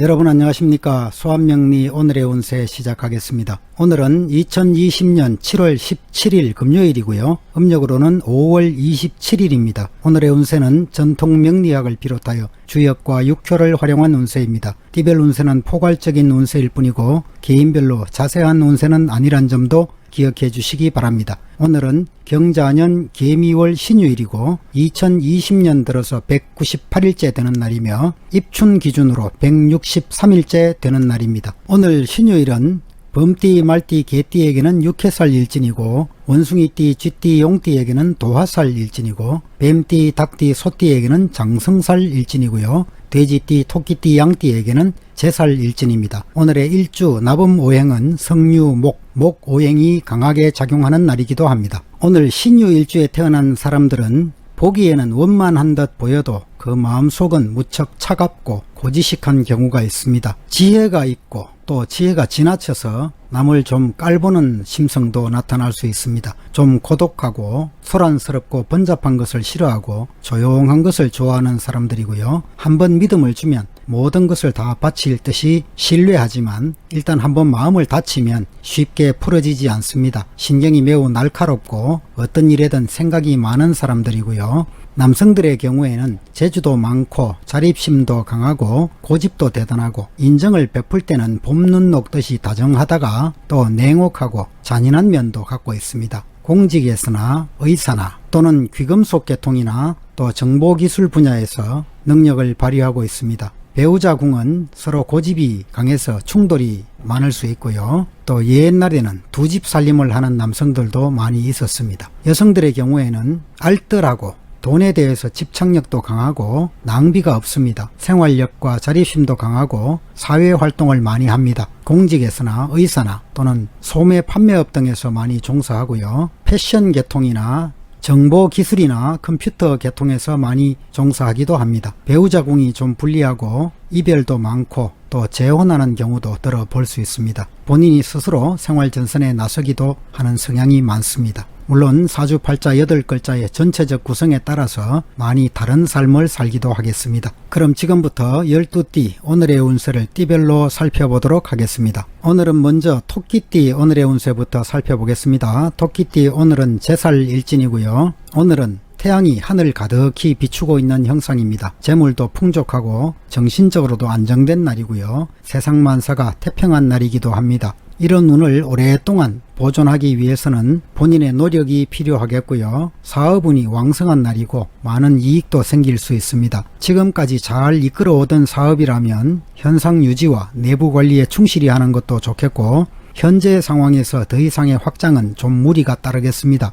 여러분 안녕하십니까. 수압명리 오늘의 운세 시작하겠습니다. 오늘은 2020년 7월 17일 금요일이고요. 음력으로는 5월 27일입니다. 오늘의 운세는 전통 명리학을 비롯하여 주역과 육효를 활용한 운세입니다. 띠별 운세는 포괄적인 운세일 뿐이고 개인별로 자세한 운세는 아니란 점도 기억해 주시기 바랍니다. 오늘은 경자년 개미월 신유일이고 2020년 들어서 198일째 되는 날이며 입춘 기준으로 163일째 되는 날입니다. 오늘 신유일은 범띠, 말띠, 개띠에게는 육해살 일진이고 원숭이띠, 쥐띠, 용띠에게는 도화살 일진이고 뱀띠, 닭띠, 소띠에게는 장성살 일진이고요. 돼지띠, 토끼띠, 양띠에게는 제살 일진입니다. 오늘의 일주 나범오행은 성유, 목 오행이 강하게 작용하는 날이기도 합니다. 오늘 신유 일주에 태어난 사람들은 보기에는 원만한 듯 보여도 그 마음속은 무척 차갑고 고지식한 경우가 있습니다. 지혜가 있고 또 지혜가 지나쳐서 남을 좀 깔보는 심성도 나타날 수 있습니다. 좀 고독하고 소란스럽고 번잡한 것을 싫어하고 조용한 것을 좋아하는 사람들이고요. 한번 믿음을 주면 모든 것을 다 바칠 듯이 신뢰하지만 일단 한번 마음을 다치면 쉽게 풀어지지 않습니다. 신경이 매우 날카롭고 어떤 일에든 생각이 많은 사람들이고요. 남성들의 경우에는 재주도 많고 자립심도 강하고 고집도 대단하고 인정을 베풀 때는 봄눈 녹듯이 다정하다가 또 냉혹하고 잔인한 면도 갖고 있습니다. 공직에서나 의사나 또는 귀금속 계통이나 또 정보기술 분야에서 능력을 발휘하고 있습니다. 배우자 궁은 서로 고집이 강해서 충돌이 많을 수 있고요. 또 옛날에는 두 집 살림을 하는 남성들도 많이 있었습니다. 여성들의 경우에는 알뜰하고 돈에 대해서 집착력도 강하고 낭비가 없습니다. 생활력과 자립심도 강하고 사회활동을 많이 합니다. 공직에서나 의사나 또는 소매 판매업 등에서 많이 종사하고요. 패션 계통이나 정보기술이나 컴퓨터 계통에서 많이 종사하기도 합니다. 배우자궁이 좀 불리하고 이별도 많고 또 재혼하는 경우도 들어볼 수 있습니다. 본인이 스스로 생활전선에 나서기도 하는 성향이 많습니다. 물론 사주팔자 8글자의 전체적 구성에 따라서 많이 다른 삶을 살기도 하겠습니다. 그럼 지금부터 12띠 오늘의 운세를 띠별로 살펴보도록 하겠습니다. 오늘은 먼저 토끼띠 오늘의 운세부터 살펴보겠습니다. 토끼띠 오늘은 제살 일진이고요. 오늘은 태양이 하늘 가득히 비추고 있는 형상입니다. 재물도 풍족하고 정신적으로도 안정된 날이고요. 세상 만사가 태평한 날이기도 합니다. 이런 운을 오랫동안 보존하기 위해서는 본인의 노력이 필요하겠고요. 사업운이 왕성한 날이고 많은 이익도 생길 수 있습니다. 지금까지 잘 이끌어오던 사업이라면 현상 유지와 내부 관리에 충실히 하는 것도 좋겠고 현재 상황에서 더 이상의 확장은 좀 무리가 따르겠습니다.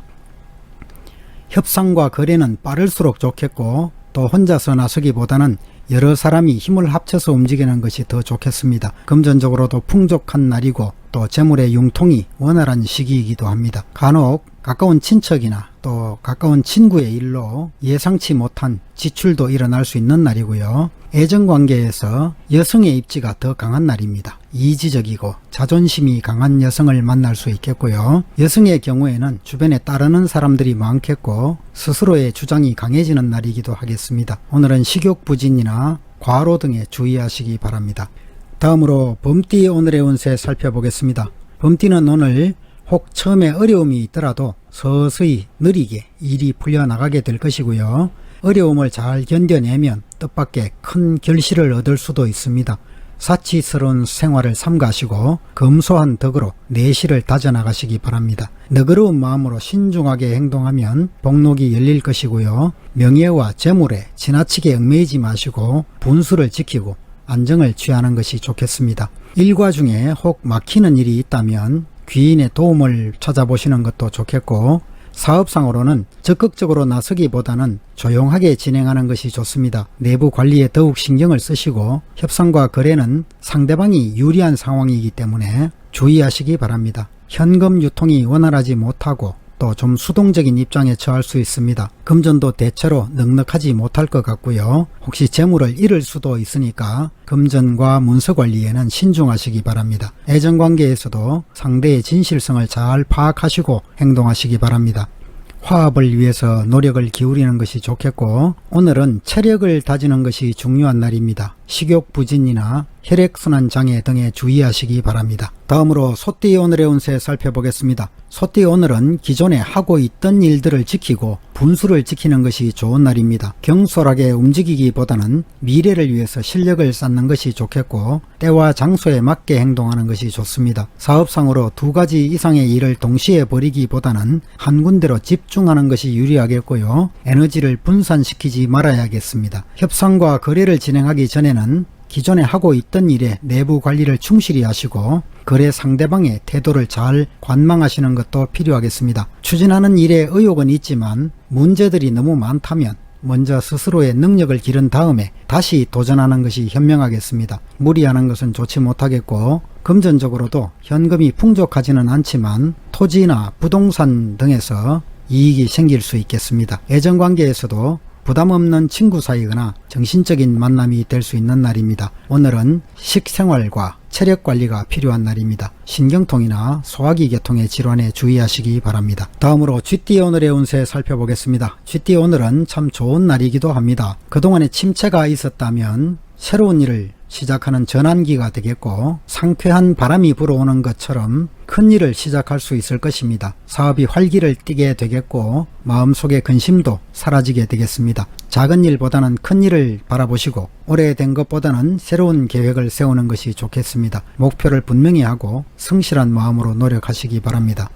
협상과 거래는 빠를수록 좋겠고 또 혼자서 나서기보다는 여러 사람이 힘을 합쳐서 움직이는 것이 더 좋겠습니다. 금전적으로도 풍족한 날이고 또 재물의 융통이 원활한 시기이기도 합니다. 간혹 가까운 친척이나 또 가까운 친구의 일로 예상치 못한 지출도 일어날 수 있는 날이고요. 애정관계에서 여성의 입지가 더 강한 날입니다. 이지적이고 자존심이 강한 여성을 만날 수 있겠고요. 여성의 경우에는 주변에 따르는 사람들이 많겠고 스스로의 주장이 강해지는 날이기도 하겠습니다. 오늘은 식욕부진이나 과로 등에 주의하시기 바랍니다. 다음으로 범띠 오늘의 운세 살펴보겠습니다. 범띠는 오늘 혹 처음에 어려움이 있더라도 서서히 느리게 일이 풀려나가게 될 것이고요. 어려움을 잘 견뎌내면 뜻밖의 큰 결실을 얻을 수도 있습니다. 사치스러운 생활을 삼가시고 검소한 덕으로 내실을 다져나가시기 바랍니다. 너그러운 마음으로 신중하게 행동하면 복록이 열릴 것이고요. 명예와 재물에 지나치게 얽매이지 마시고 분수를 지키고 안정을 취하는 것이 좋겠습니다. 일과 중에 혹 막히는 일이 있다면 귀인의 도움을 찾아보시는 것도 좋겠고 사업상으로는 적극적으로 나서기보다는 조용하게 진행하는 것이 좋습니다. 내부 관리에 더욱 신경을 쓰시고 협상과 거래는 상대방이 유리한 상황이기 때문에 주의하시기 바랍니다. 현금 유통이 원활하지 못하고 또 좀 수동적인 입장에 처할 수 있습니다. 금전도 대체로 넉넉하지 못할 것 같고요. 혹시 재물을 잃을 수도 있으니까 금전과 문서 관리에는 신중하시기 바랍니다. 애정관계에서도 상대의 진실성을 잘 파악하시고 행동하시기 바랍니다. 화합을 위해서 노력을 기울이는 것이 좋겠고 오늘은 체력을 다지는 것이 중요한 날입니다. 식욕 부진이나 혈액순환 장애 등에 주의하시기 바랍니다. 다음으로 소띠 오늘의 운세 살펴보겠습니다. 소띠 오늘은 기존에 하고 있던 일들을 지키고 분수를 지키는 것이 좋은 날입니다. 경솔하게 움직이기보다는 미래를 위해서 실력을 쌓는 것이 좋겠고 때와 장소에 맞게 행동하는 것이 좋습니다. 사업상으로 2가지 이상의 일을 동시에 벌이기보다는 한 군데로 집중하는 것이 유리하겠고요. 에너지를 분산시키지 말아야겠습니다. 협상과 거래를 진행하기 전에는 기존에 하고 있던 일에 내부 관리를 충실히 하시고 거래 상대방의 태도를 잘 관망하시는 것도 필요하겠습니다. 추진하는 일에 의욕은 있지만 문제들이 너무 많다면 먼저 스스로의 능력을 기른 다음에 다시 도전하는 것이 현명하겠습니다. 무리하는 것은 좋지 못하겠고 금전적으로도 현금이 풍족하지는 않지만 토지나 부동산 등에서 이익이 생길 수 있겠습니다. 애정관계에서도 부담 없는 친구 사이거나 정신적인 만남이 될 수 있는 날입니다. 오늘은 식생활과 체력 관리가 필요한 날입니다. 신경통이나 소화기 계통의 질환에 주의하시기 바랍니다. 다음으로 쥐띠 오늘의 운세 살펴보겠습니다. 쥐띠 오늘은 참 좋은 날이기도 합니다. 그동안에 침체가 있었다면 새로운 일을 시작하는 전환기가 되겠고 상쾌한 바람이 불어오는 것처럼 큰 일을 시작할 수 있을 것입니다. 사업이 활기를 띠게 되겠고 마음속의 근심도 사라지게 되겠습니다. 작은 일보다는 큰 일을 바라보시고 오래된 것보다는 새로운 계획을 세우는 것이 좋겠습니다. 목표를 분명히 하고 성실한 마음으로 노력하시기 바랍니다.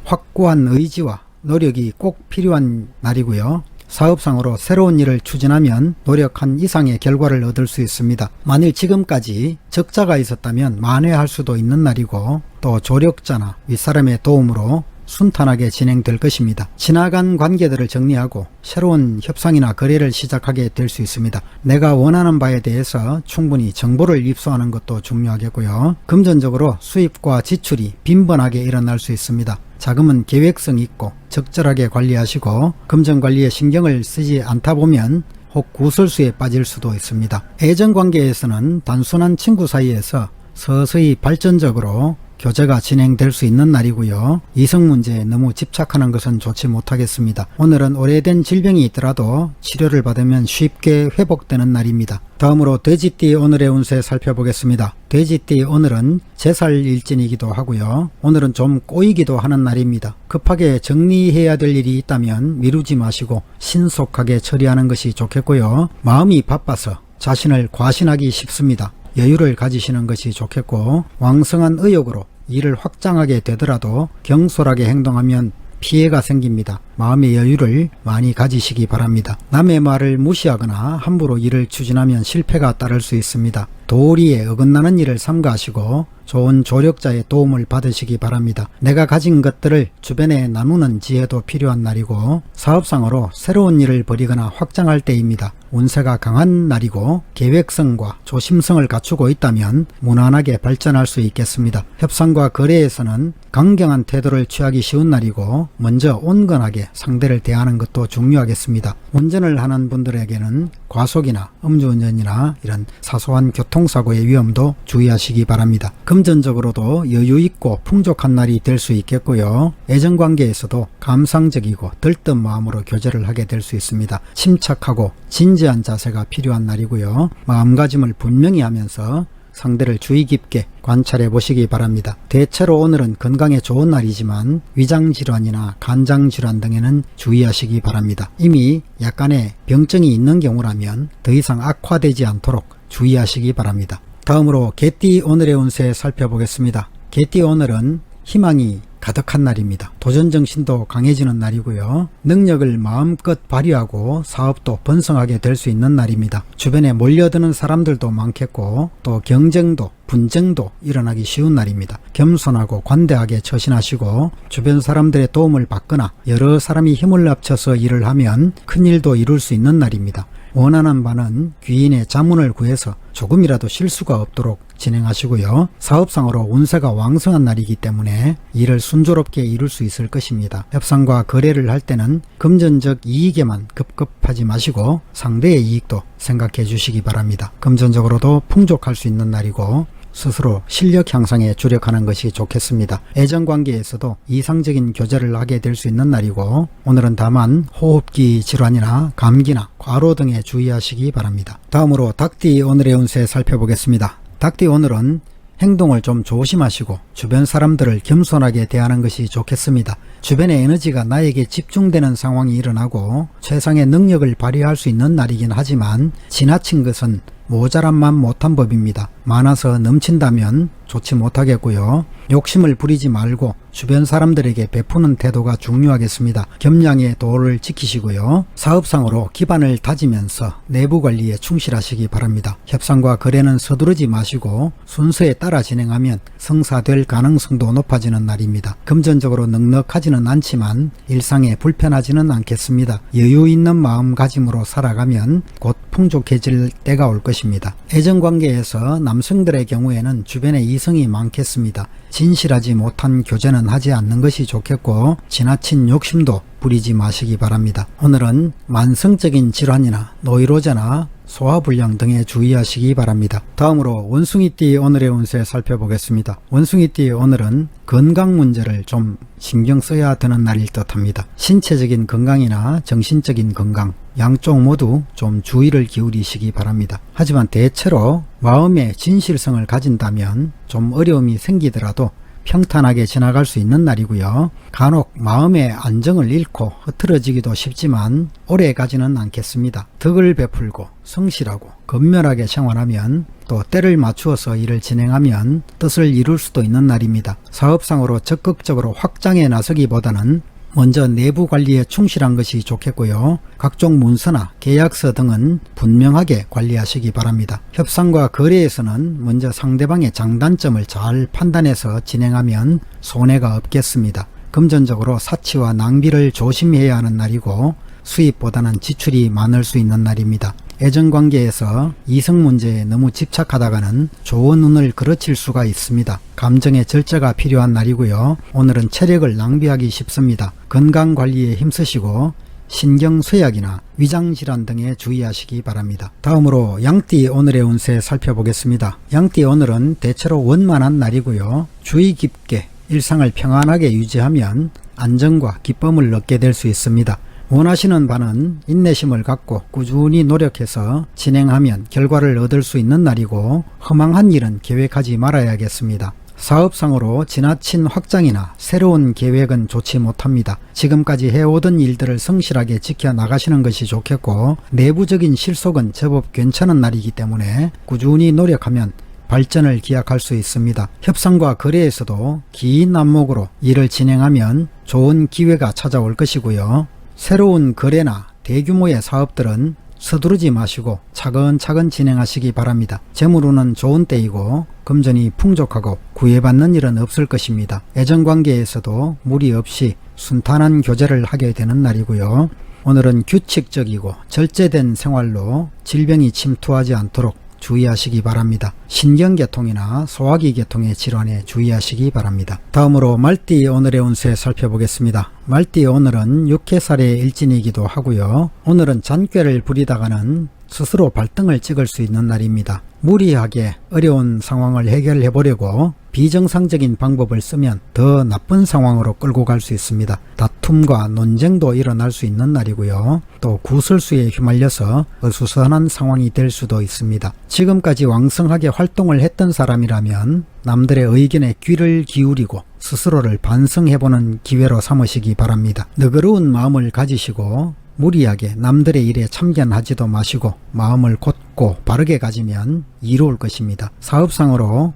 확고한 의지와 노력이 꼭 필요한 날이고요. 사업상으로 새로운 일을 추진하면 노력한 이상의 결과를 얻을 수 있습니다. 만일 지금까지 적자가 있었다면 만회할 수도 있는 날이고 또 조력자나 윗사람의 도움으로 순탄하게 진행될 것입니다. 지나간 관계들을 정리하고 새로운 협상이나 거래를 시작하게 될 수 있습니다. 내가 원하는 바에 대해서 충분히 정보를 입수하는 것도 중요하겠고요. 금전적으로 수입과 지출이 빈번하게 일어날 수 있습니다. 자금은 계획성 있고 적절하게 관리하시고 금전관리에 신경을 쓰지 않다 보면 혹 구설수에 빠질 수도 있습니다. 애정관계에서는 단순한 친구 사이에서 서서히 발전적으로 교제가 진행될 수 있는 날이고요. 이성 문제에 너무 집착하는 것은 좋지 못하겠습니다. 오늘은 오래된 질병이 있더라도 치료를 받으면 쉽게 회복되는 날입니다. 다음으로 돼지띠 오늘의 운세 살펴보겠습니다. 돼지띠 오늘은 제살일진이기도 하고요. 오늘은 좀 꼬이기도 하는 날입니다. 급하게 정리해야 될 일이 있다면 미루지 마시고 신속하게 처리하는 것이 좋겠고요. 마음이 바빠서 자신을 과신하기 쉽습니다. 여유를 가지시는 것이 좋겠고 왕성한 의욕으로 일을 확장하게 되더라도 경솔하게 행동하면 피해가 생깁니다. 마음의 여유를 많이 가지시기 바랍니다. 남의 말을 무시하거나 함부로 일을 추진하면 실패가 따를 수 있습니다. 도리에 어긋나는 일을 삼가하시고 좋은 조력자의 도움을 받으시기 바랍니다. 내가 가진 것들을 주변에 나누는 지혜도 필요한 날이고 사업상으로 새로운 일을 벌이거나 확장할 때입니다. 운세가 강한 날이고 계획성과 조심성을 갖추고 있다면 무난하게 발전할 수 있겠습니다. 협상과 거래에서는 강경한 태도를 취하기 쉬운 날이고 먼저 온건하게 상대를 대하는 것도 중요하겠습니다. 운전을 하는 분들에게는 과속이나 음주운전이나 이런 사소한 교통사고의 위험도 주의하시기 바랍니다. 금전적으로도 여유있고 풍족한 날이 될 수 있겠고요. 애정관계에서도 감상적이고 들뜬 마음으로 교제를 하게 될 수 있습니다. 침착하고 진지한 자세가 필요한 날이고요. 마음가짐을 분명히 하면서 상대를 주의 깊게 관찰해 보시기 바랍니다. 대체로 오늘은 건강에 좋은 날이지만 위장질환이나 간장질환 등에는 주의하시기 바랍니다. 이미 약간의 병증이 있는 경우라면 더 이상 악화되지 않도록 주의하시기 바랍니다. 다음으로 개띠 오늘의 운세 살펴보겠습니다. 개띠 오늘은 희망이 가득한 날입니다. 도전정신도 강해지는 날이고요. 능력을 마음껏 발휘하고 사업도 번성하게 될 수 있는 날입니다. 주변에 몰려드는 사람들도 많겠고 또 경쟁도 분쟁도 일어나기 쉬운 날입니다. 겸손하고 관대하게 처신하시고 주변 사람들의 도움을 받거나 여러 사람이 힘을 합쳐서 일을 하면 큰 일도 이룰 수 있는 날입니다. 원하는 바는 귀인의 자문을 구해서 조금이라도 실수가 없도록 진행하시고요. 사업상으로 운세가 왕성한 날이기 때문에 일을 순조롭게 이룰 수 있을 것입니다. 협상과 거래를 할 때는 금전적 이익에만 급급하지 마시고 상대의 이익도 생각해 주시기 바랍니다. 금전적으로도 풍족할 수 있는 날이고 스스로 실력 향상에 주력하는 것이 좋겠습니다. 애정관계에서도 이상적인 교제를 하게 될 수 있는 날이고, 오늘은 다만 호흡기 질환이나 감기나 과로 등에 주의하시기 바랍니다. 다음으로 닭띠 오늘의 운세 살펴보겠습니다. 닭띠 오늘은 행동을 좀 조심하시고 주변 사람들을 겸손하게 대하는 것이 좋겠습니다. 주변의 에너지가 나에게 집중되는 상황이 일어나고 최상의 능력을 발휘할 수 있는 날이긴 하지만 지나친 것은 모자란만 못한 법입니다. 많아서 넘친다면 좋지 못하겠고요. 욕심을 부리지 말고 주변 사람들에게 베푸는 태도가 중요하겠습니다. 겸양의 도를 지키시고요. 사업상으로 기반을 다지면서 내부 관리에 충실하시기 바랍니다. 협상과 거래는 서두르지 마시고 순서에 따라 진행하면 성사될 가능성도 높아지는 날입니다. 금전적으로 넉넉하지는 않지만 일상에 불편하지는 않겠습니다. 여유 있는 마음가짐으로 살아가면 곧 풍족해질 때가 올 것입니다. 애정관계에서 남성들의 경우에는 주변에 이성이 많겠습니다. 진실하지 못한 교제는 하지 않는 것이 좋겠고 지나친 욕심도 부리지 마시기 바랍니다. 오늘은 만성적인 질환이나 노이로제나 소화불량 등에 주의하시기 바랍니다. 다음으로 원숭이띠 오늘의 운세 살펴보겠습니다. 원숭이띠 오늘은 건강 문제를 좀 신경 써야 되는 날일 듯합니다. 신체적인 건강이나 정신적인 건강 양쪽 모두 좀 주의를 기울이시기 바랍니다. 하지만 대체로 마음의 진실성을 가진다면 좀 어려움이 생기더라도 평탄하게 지나갈 수 있는 날이고요. 간혹 마음의 안정을 잃고 흐트러지기도 쉽지만 오래 가지는 않겠습니다. 덕을 베풀고 성실하고 건면하게 생활하면 또 때를 맞추어서 일을 진행하면 뜻을 이룰 수도 있는 날입니다. 사업상으로 적극적으로 확장에 나서기보다는 먼저 내부 관리에 충실한 것이 좋겠고요. 각종 문서나 계약서 등은 분명하게 관리하시기 바랍니다. 협상과 거래에서는 먼저 상대방의 장단점을 잘 판단해서 진행하면 손해가 없겠습니다. 금전적으로 사치와 낭비를 조심해야 하는 날이고 수입보다는 지출이 많을 수 있는 날입니다. 애정관계에서 이성 문제에 너무 집착하다가는 좋은 운을 그르칠 수가 있습니다. 감정의 절제가 필요한 날이고요. 오늘은 체력을 낭비하기 쉽습니다. 건강관리에 힘쓰시고 신경쇠약이나 위장질환 등에 주의하시기 바랍니다. 다음으로 양띠 오늘의 운세 살펴보겠습니다. 양띠 오늘은 대체로 원만한 날이고요. 주의 깊게 일상을 평안하게 유지하면 안정과 기쁨을 얻게 될 수 있습니다. 원하시는 바는 인내심을 갖고 꾸준히 노력해서 진행하면 결과를 얻을 수 있는 날이고 허망한 일은 계획하지 말아야겠습니다. 사업상으로 지나친 확장이나 새로운 계획은 좋지 못합니다. 지금까지 해오던 일들을 성실하게 지켜나가시는 것이 좋겠고 내부적인 실속은 제법 괜찮은 날이기 때문에 꾸준히 노력하면 발전을 기약할 수 있습니다. 협상과 거래에서도 긴 안목으로 일을 진행하면 좋은 기회가 찾아올 것이고요. 새로운 거래나 대규모의 사업들은 서두르지 마시고 차근차근 진행하시기 바랍니다. 재물운은 좋은 때이고 금전이 풍족하고 구애받는 일은 없을 것입니다. 애정관계에서도 무리 없이 순탄한 교제를 하게 되는 날이고요. 오늘은 규칙적이고 절제된 생활로 질병이 침투하지 않도록 주의하시기 바랍니다. 신경계통이나 소화기 계통의 질환에 주의하시기 바랍니다. 다음으로 말띠 오늘의 운세 살펴보겠습니다. 말띠 오늘은 육해살의 일진이기도 하고요. 오늘은 잔꾀를 부리다가는 스스로 발등을 찍을 수 있는 날입니다. 무리하게 어려운 상황을 해결해 보려고 비정상적인 방법을 쓰면 더 나쁜 상황으로 끌고 갈 수 있습니다. 다툼과 논쟁도 일어날 수 있는 날이고요. 또 구설수에 휘말려서 어수선한 상황이 될 수도 있습니다. 지금까지 왕성하게 활동을 했던 사람이라면 남들의 의견에 귀를 기울이고 스스로를 반성해보는 기회로 삼으시기 바랍니다. 너그러운 마음을 가지시고 무리하게 남들의 일에 참견하지도 마시고 마음을 곧고 바르게 가지면 이로울 것입니다. 사업상으로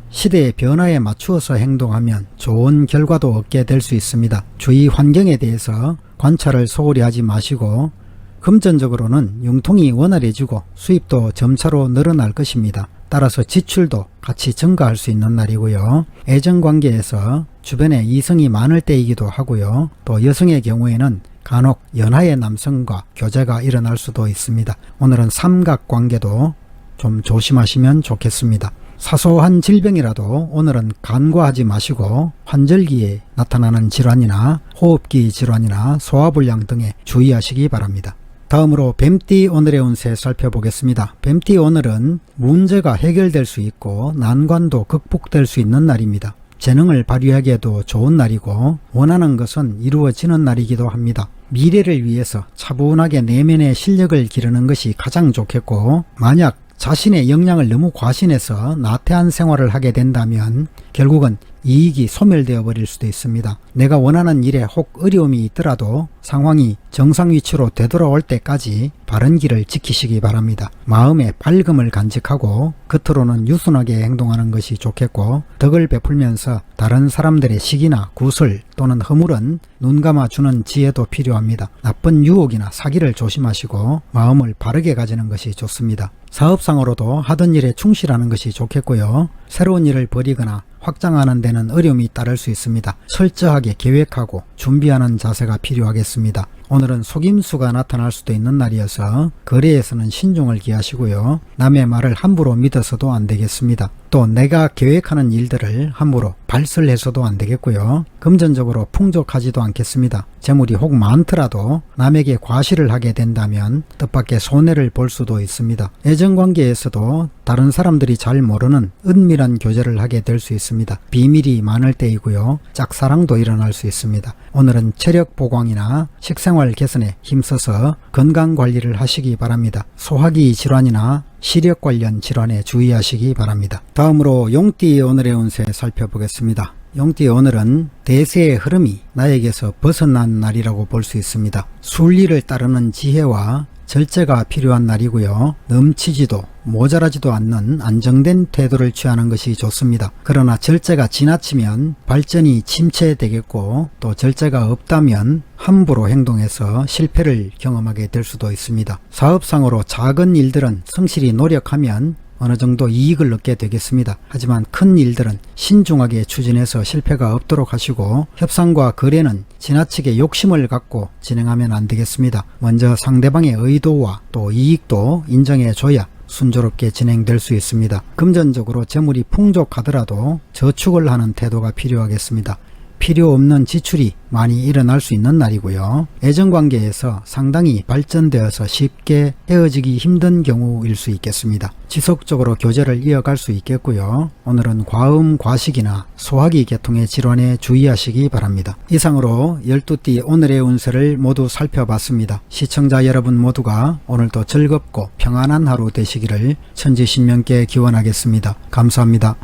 시대의 변화에 맞추어서 행동하면 좋은 결과도 얻게 될 수 있습니다. 주위 환경에 대해서 관찰을 소홀히 하지 마시고 금전적으로는 융통이 원활해지고 수입도 점차로 늘어날 것입니다. 따라서 지출도 같이 증가할 수 있는 날이고요. 애정관계에서 주변에 이성이 많을 때이기도 하고요. 또 여성의 경우에는 간혹 연하의 남성과 교제가 일어날 수도 있습니다. 오늘은 삼각관계도 좀 조심하시면 좋겠습니다. 사소한 질병이라도 오늘은 간과하지 마시고 환절기에 나타나는 질환이나 호흡기 질환이나 소화불량 등에 주의하시기 바랍니다. 다음으로 뱀띠 오늘의 운세 살펴보겠습니다. 뱀띠 오늘은 문제가 해결될 수 있고 난관도 극복될 수 있는 날입니다. 재능을 발휘하기에도 좋은 날이고 원하는 것은 이루어지는 날이기도 합니다. 미래를 위해서 차분하게 내면의 실력을 기르는 것이 가장 좋겠고, 만약 자신의 역량을 너무 과신해서 나태한 생활을 하게 된다면 결국은 이익이 소멸되어 버릴 수도 있습니다. 내가 원하는 일에 혹 어려움이 있더라도 상황이 정상 위치로 되돌아올 때까지 바른 길을 지키시기 바랍니다. 마음에 밝음을 간직하고 겉으로는 유순하게 행동하는 것이 좋겠고, 덕을 베풀면서 다른 사람들의 시기나 구슬 또는 허물은 눈 감아주는 지혜도 필요합니다. 나쁜 유혹이나 사기를 조심하시고 마음을 바르게 가지는 것이 좋습니다. 사업상으로도 하던 일에 충실하는 것이 좋겠고요. 새로운 일을 벌이거나 확장하는 데는 어려움이 따를 수 있습니다. 철저하게 계획하고 준비하는 자세가 필요하겠습니다. 오늘은 속임수가 나타날 수도 있는 날이어서 거래에서는 신중을 기하시고요. 남의 말을 함부로 믿어서도 안 되겠습니다. 또 내가 계획하는 일들을 함부로 발설해서도 안 되겠고요. 금전적으로 풍족하지도 않겠습니다. 재물이 혹 많더라도 남에게 과시를 하게 된다면 뜻밖의 손해를 볼 수도 있습니다. 애정관계에서도 다른 사람들이 잘 모르는 은밀한 교제를 하게 될 수 있습니다. 비밀이 많을 때이고요. 짝사랑도 일어날 수 있습니다. 오늘은 체력 보강이나 식생활 개선에 힘써서 건강관리를 하시기 바랍니다. 소화기 질환이나 시력 관련 질환에 주의하시기 바랍니다. 다음으로 용띠 오늘의 운세 살펴보겠습니다. 용띠 오늘은 대세의 흐름이 나에게서 벗어난 날이라고 볼 수 있습니다. 순리를 따르는 지혜와 절제가 필요한 날이고요. 넘치지도 모자라지도 않는 안정된 태도를 취하는 것이 좋습니다. 그러나 절제가 지나치면 발전이 침체되겠고, 또 절제가 없다면 함부로 행동해서 실패를 경험하게 될 수도 있습니다. 사업상으로 작은 일들은 성실히 노력하면 어느 정도 이익을 얻게 되겠습니다. 하지만 큰 일들은 신중하게 추진해서 실패가 없도록 하시고, 협상과 거래는 지나치게 욕심을 갖고 진행하면 안 되겠습니다. 먼저 상대방의 의도와 또 이익도 인정해 줘야 순조롭게 진행될 수 있습니다. 금전적으로 재물이 풍족하더라도 저축을 하는 태도가 필요하겠습니다. 필요 없는 지출이 많이 일어날 수 있는 날이고요. 애정관계에서 상당히 발전되어서 쉽게 헤어지기 힘든 경우일 수 있겠습니다. 지속적으로 교제를 이어갈 수 있겠고요. 오늘은 과음, 과식이나 소화기 계통의 질환에 주의하시기 바랍니다. 이상으로 12띠 오늘의 운세를 모두 살펴봤습니다. 시청자 여러분 모두가 오늘도 즐겁고 평안한 하루 되시기를 천지신명께 기원하겠습니다. 감사합니다.